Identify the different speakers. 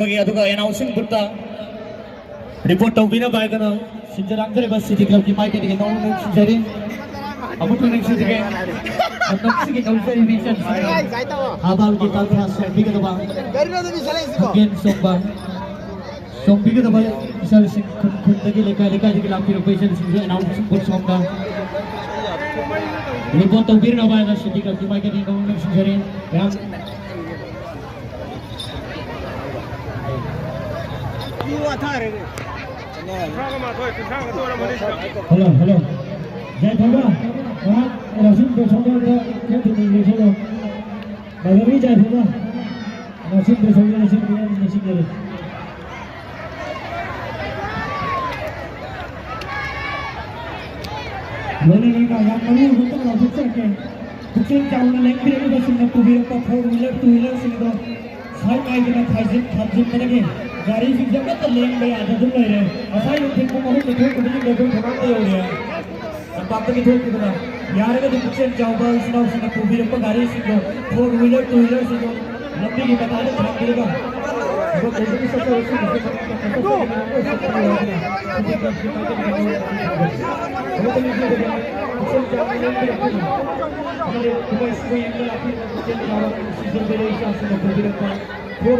Speaker 1: announcing Buddha report of Vina Bagana, Sinjarangre was city club, you might get a normal city. I'm not going to sit again. I'm not sitting outside in the how about the podcast bigger the bar? Again, Somba. So bigger the bar, servicing Kundaki patients announcing for Somba. Report of Vina Bagana city club, you might get a normal city. Hello, hello. Jai Baba. Rasim Bersama ke tumi hello. Bagami Jai Baba. Rasim Bersama Rasim Bersama Rasim Bersama. Boleh kita yang mana untuk kita cek. Bukan jauh lagi kita bersama kubir apa four wheeler sini. Saya kaya kita khajin lagi. गाड़ी की जगह तो Laing में आधा तुम ले रहे acai लोग ठीक को बहुत मिठो को भी लोगों को ठगाते हो गया अब बात की ठोक कितना यार अगर तुम कुछ जाओगे सुनाओ सुना कोई लोग गाड़ी सीखो फोर व्हीलर टू व्हीलर सीखो लंबी की बता दो ठग देगा वो कोई भी सब ऐसे नहीं